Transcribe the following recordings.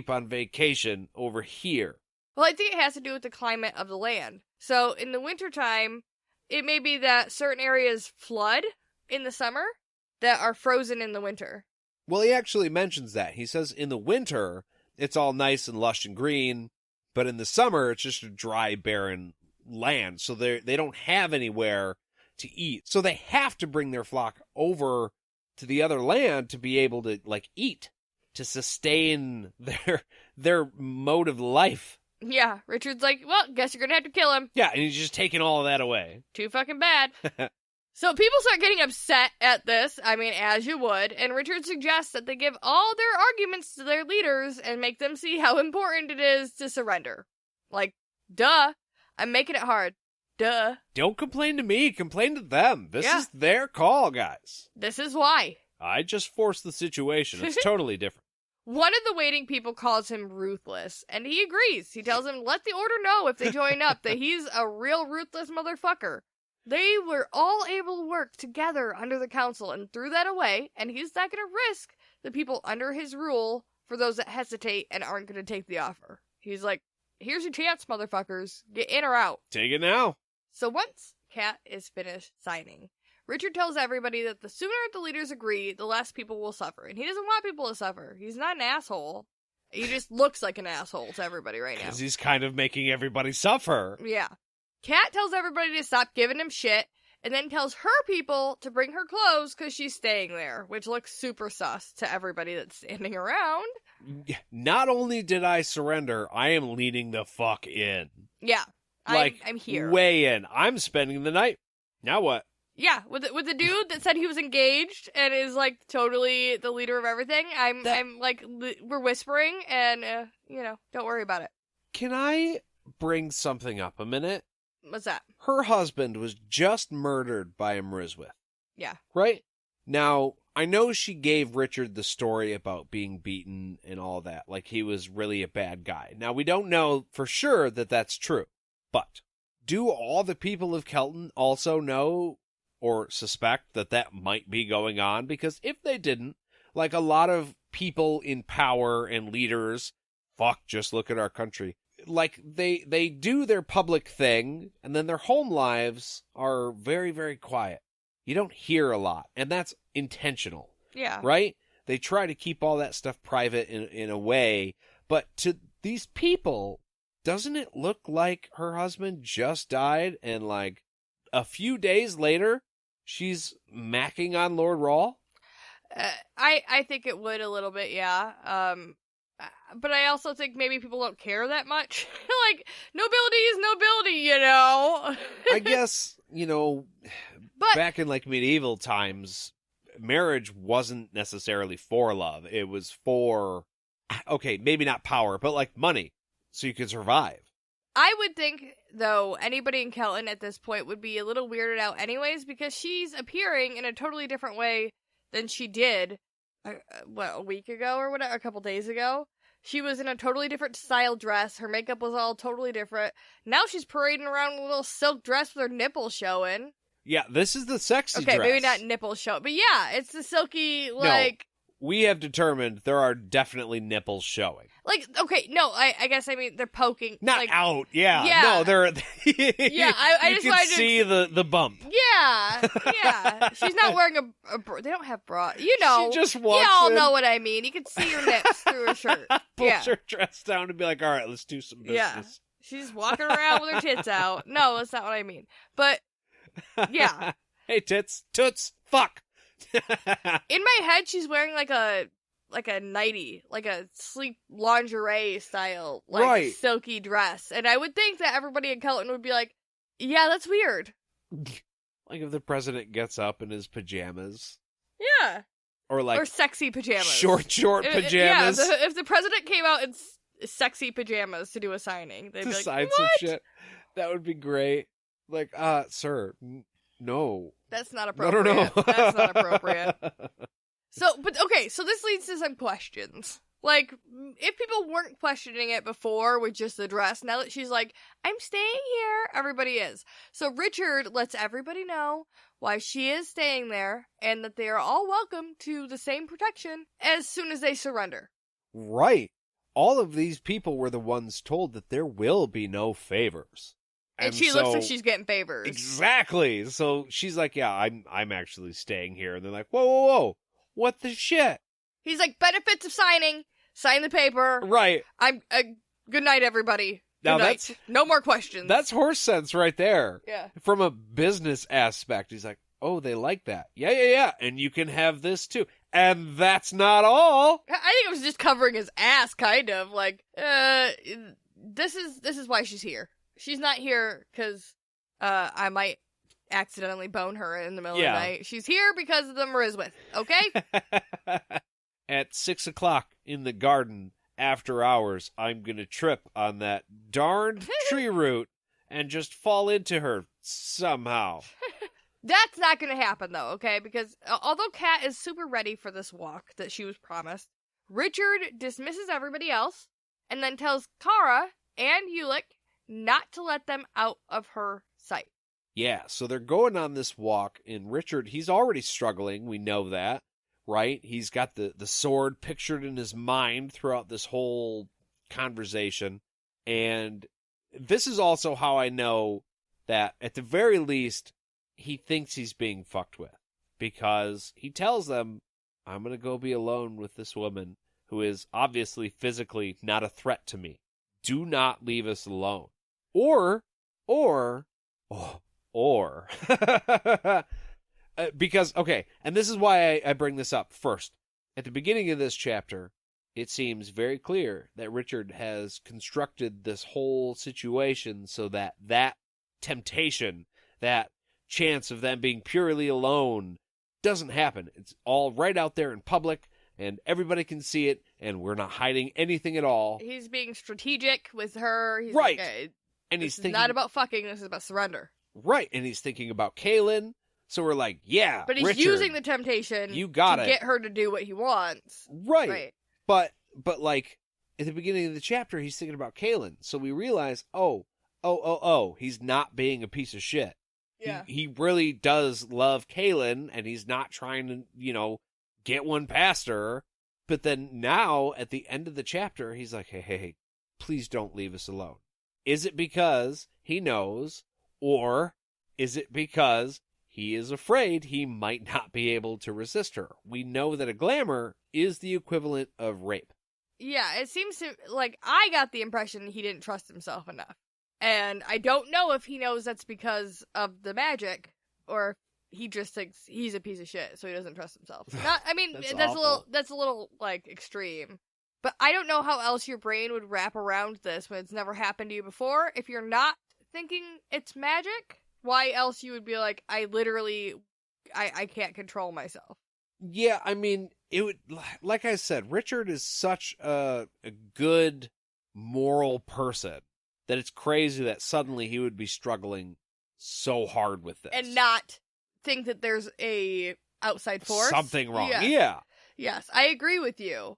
on vacation over here. Well, I think it has to do with the climate of the land. So in the wintertime, it may be that certain areas flood in the summer that are frozen in the winter. Well, he actually mentions that. He says in the winter, it's all nice and lush and green, but in the summer, it's just a dry, barren land. So they don't have anywhere to eat. So they have to bring their flock over to the other land to be able to, like, eat, to sustain their mode of life. Yeah, Richard's like, well, guess you're gonna have to kill him. Yeah, and he's just taking all of that away. Too fucking bad. So people start getting upset at this, I mean, as you would, and Richard suggests that they give all their arguments to their leaders and make them see how important it is to surrender. Like, duh, I'm making it hard. Duh. Don't complain to me, complain to them. This is their call, guys. This is why. I just forced the situation. It's totally different. One of the waiting people calls him ruthless, and he agrees. He tells him, let the order know if they join up that he's a real ruthless motherfucker. They were all able to work together under the council and threw that away, and he's not going to risk the people under his rule for those that hesitate and aren't going to take the offer. He's like, here's your chance, motherfuckers. Get in or out. Take it now. So once Kat is finished signing, Richard tells everybody that the sooner the leaders agree, the less people will suffer. And he doesn't want people to suffer. He's not an asshole. He just looks like an asshole to everybody right now. Because he's kind of making everybody suffer. Yeah. Kat tells everybody to stop giving him shit, and then tells her people to bring her clothes because she's staying there, which looks super sus to everybody that's standing around. Not only did I surrender, I am leading the fuck in. Yeah. Like, I'm here. Way in. I'm spending the night. Now what? Yeah, with the dude that said he was engaged and is, like, totally the leader of everything. I'm like, we're whispering, and, don't worry about it. Can I bring something up a minute? What's that? Her husband was just murdered by Mriswith. Yeah. Right? Now, I know she gave Richard the story about being beaten and all that, like he was really a bad guy. Now, we don't know for sure that that's true, but do all the people of Kelton also know or suspect that that might be going on? Because if they didn't, like a lot of people in power and leaders, just look at our country. Like, they do their public thing, and then their home lives are very, very quiet. You don't hear a lot, and that's intentional. Yeah. Right? They try to keep all that stuff private in a way, but to these people, doesn't it look like her husband just died, and like a few days later, she's macking on Lord Rahl? I think it would a little bit, yeah. But I also think maybe people don't care that much. Like, nobility is nobility, you know? I guess, but back in, like, medieval times, marriage wasn't necessarily for love. It was for, okay, maybe not power, but, like, money, so you could survive. I would think, though, anybody in Kelton at this point would be a little weirded out anyways, because she's appearing in a totally different way than she did, a week ago or whatever, a couple days ago. She was in a totally different style dress. Her makeup was all totally different. Now she's parading around in a little silk dress with her nipples showing. Yeah, this is the sexy dress. Okay, maybe not nipples showing, but yeah, it's the silky, like... No, we have determined there are definitely nipples showing. Like, okay, no, I guess, I mean, they're poking. Not like, out, yeah. Yeah. No, they're... yeah, I just wanted to... see the bump. Yeah. She's not wearing a bra. They don't have bra. You know. She just walks You all in. know what I mean. You can see her nips through her shirt. Pulls her dress down and be like, all right, let's do some business. Yeah. She's walking around with her tits out. No, that's not what I mean. But, yeah. Hey, tits. Toots. Fuck. In my head, she's wearing like a nightie, like a sleep lingerie style, like right. silky dress. And I would think that everybody in Kelton would be like, yeah, that's weird. Like if the president gets up in his pajamas. Yeah. Or sexy pajamas. Short pajamas. Yeah, if the president came out in sexy pajamas to do a signing, they'd be like, sign what? some shit. That would be great. Like, sir, no. That's not appropriate. No. That's not appropriate. So this leads to some questions. Like, if people weren't questioning it before with just the dress, now that she's like, I'm staying here, everybody is. So Richard lets everybody know why she is staying there, and that they are all welcome to the same protection as soon as they surrender. Right. all of these people were the ones told that there will be no favors. And she looks like she's getting favors. Exactly. So she's like, yeah, I'm actually staying here. And they're like, whoa, whoa, whoa. What the shit? He's like, benefits of signing. Sign the paper. Right. Good night, everybody. Now Good night. No more questions. That's horse sense right there. Yeah. From a business aspect, he's like, oh, they like that. Yeah. And you can have this too. And that's not all. I think it was just covering his ass, kind of. Like, this is why she's here. She's not here because I might accidentally bone her in the middle of the night. She's here because of the Mariswith, okay? At 6 o'clock in the garden, after hours, I'm going to trip on that darned tree root and just fall into her somehow. That's not going to happen, though, okay? Because although Kat is super ready for this walk that she was promised, Richard dismisses everybody else and then tells Kara and Ulick not to let them out of her sight. Yeah, so they're going on this walk, and Richard, he's already struggling, we know that, right? He's got the sword pictured in his mind throughout this whole conversation, and this is also how I know that, at the very least, he thinks he's being fucked with, because he tells them, I'm going to go be alone with this woman who is obviously physically not a threat to me. Do not leave us alone. Or, because, okay, and this is why I bring this up first. At the beginning of this chapter, it seems very clear that Richard has constructed this whole situation so that temptation, that chance of them being purely alone, doesn't happen. It's all right out there in public, and everybody can see it, and we're not hiding anything at all. He's being strategic with her. He's right. Like, and he's thinking, not about fucking, this is about surrender. Right, and he's thinking about Kaylin, so we're like, yeah, but he's Richard, using the temptation to get her to do what he wants. Right. But like, at the beginning of the chapter, he's thinking about Kaylin, so we realize, he's not being a piece of shit. Yeah. He really does love Kaylin, and he's not trying to, get one past her. But then now, at the end of the chapter, he's like, hey, please don't leave us alone. Is it because he knows, or is it because he is afraid he might not be able to resist her? We know that a glamour is the equivalent of rape. Yeah, it seems to, like, I got the impression he didn't trust himself enough. And I don't know if he knows that's because of the magic, or if he just thinks he's a piece of shit, so he doesn't trust himself. That's a little like extreme. But I don't know how else your brain would wrap around this when it's never happened to you before. If you're not thinking it's magic, why else you would be like, I can't control myself. Yeah, I mean, it would, like I said, Richard is such a good moral person that it's crazy that suddenly he would be struggling so hard with this. And not think that there's a outside force. Something wrong. Yeah. Yes, I agree with you.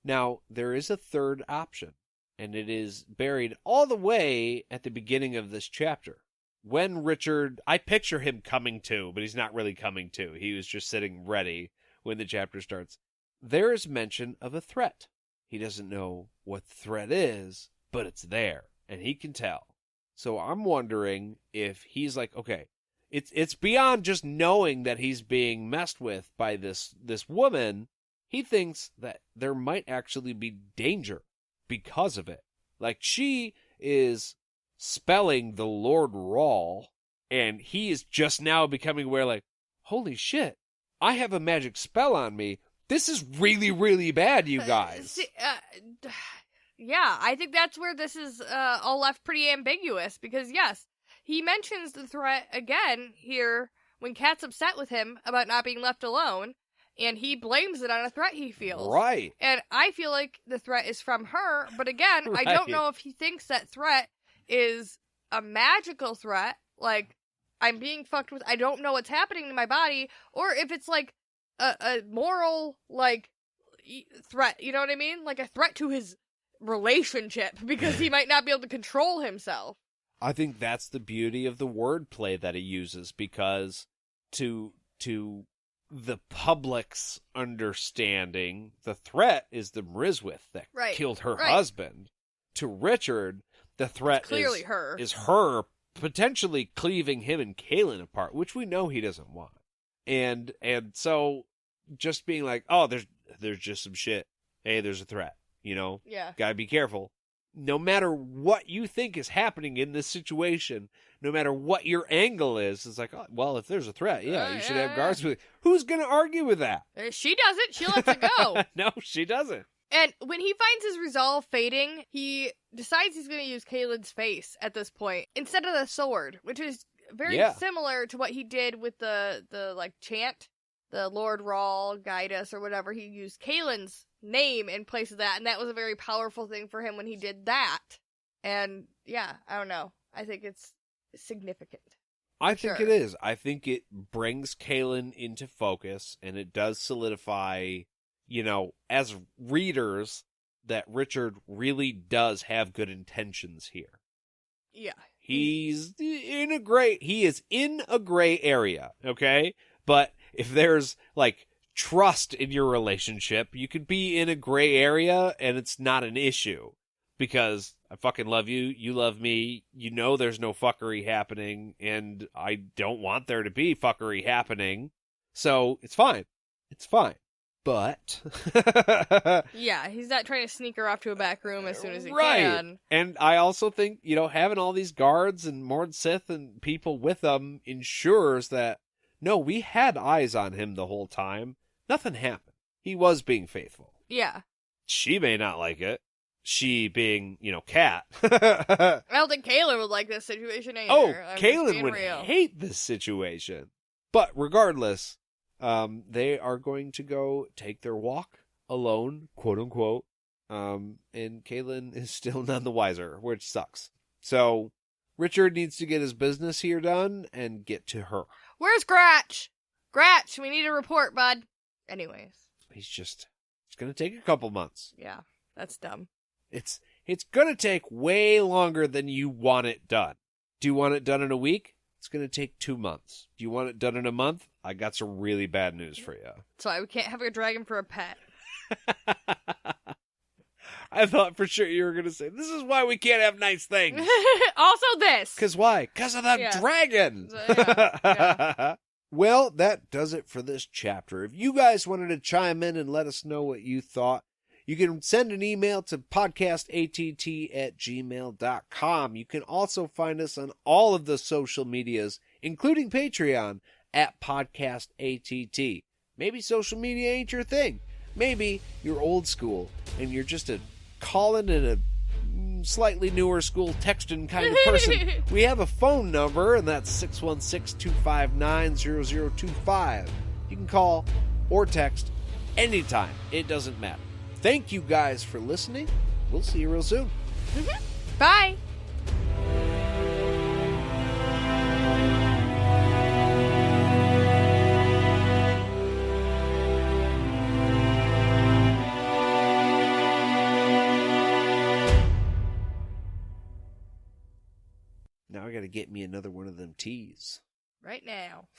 Now, there is a third option, and it is buried all the way at the beginning of this chapter. When Richard, I picture him coming to, but he's not really coming to. He was just sitting ready when the chapter starts. There is mention of a threat. He doesn't know what the threat is, but it's there, and he can tell. So I'm wondering if he's like, okay, it's beyond just knowing that he's being messed with by this woman. He thinks that there might actually be danger because of it. Like, she is spelling the Lord Rahl, and he is just now becoming aware, like, holy shit, I have a magic spell on me. This is really, really bad, you guys. Yeah, I think that's where this is all left pretty ambiguous, because yes, he mentions the threat again here when Kat's upset with him about not being left alone, and he blames it on a threat he feels. Right. And I feel like the threat is from her, but again, right. I don't know if he thinks that threat is a magical threat, like, I'm being fucked with, I don't know what's happening to my body, or if it's like a moral, like, threat, you know what I mean? Like a threat to his relationship, because he might not be able to control himself. I think that's the beauty of the wordplay that he uses, because to the public's understanding, the threat is the Mriswith that killed her husband. To Richard, the threat it's clearly her. Is her potentially cleaving him and Kaylin apart, which we know he doesn't want. And so just being like, oh, there's just some shit. Hey, there's a threat, you know? Yeah. Gotta be careful. No matter what you think is happening in this situation, no matter what your angle is, it's like, oh, well, if there's a threat, you should have guards with it. Who's going to argue with that? She doesn't. She lets it go. No, she doesn't. And when he finds his resolve fading, he decides he's going to use Kaylin's face at this point instead of the sword, which is very similar to what he did with the like chant, the Lord Rahl guide us or whatever. He used Kaylin's name in place of that, and that was a very powerful thing for him when he did that. And yeah, I don't know. I think it's significant. I think it is. I think it brings Kaylin into focus, and it does solidify, you know, as readers, that Richard really does have good intentions here. Yeah. He is in a gray area, okay? But if there's, like, trust in your relationship, you could be in a gray area and it's not an issue. Because I fucking love you, you love me, you know there's no fuckery happening, and I don't want there to be fuckery happening. So, it's fine. It's fine. But yeah, he's not trying to sneak her off to a back room as soon as he can. And I also think, you know, having all these guards and Mord Sith and people with them ensures that, no, we had eyes on him the whole time. Nothing happened. He was being faithful. Yeah. She may not like it. She being, you know, Kat. I don't think Kaylin would like this situation either. Oh, Kaylin would hate this situation. But regardless, they are going to go take their walk alone, quote unquote. And Kaylin is still none the wiser, which sucks. So Richard needs to get his business here done and get to her. Where's Gratch? Gratch, we need a report, bud. Anyways. It's going to take a couple months. Yeah, that's dumb. It's going to take way longer than you want it done. Do you want it done in a week? It's going to take 2 months. Do you want it done in a month? I got some really bad news for you. That's why we can't have a dragon for a pet. I thought for sure you were going to say, this is why we can't have nice things. Also this. Because why? Because of that dragon. Yeah. Well, that does it for this chapter. If you guys wanted to chime in and let us know what you thought, you can send an email to podcastatt@gmail.com. You can also find us on all of the social medias, including Patreon, at podcastatt. Maybe social media ain't your thing. Maybe you're old school and you're just a calling and a slightly newer school texting kind of person. We have a phone number, and that's 616-259-0025. You can call or text anytime. It doesn't matter. Thank you guys for listening. We'll see you real soon. Bye. Now I gotta get me another one of them teas. Right now.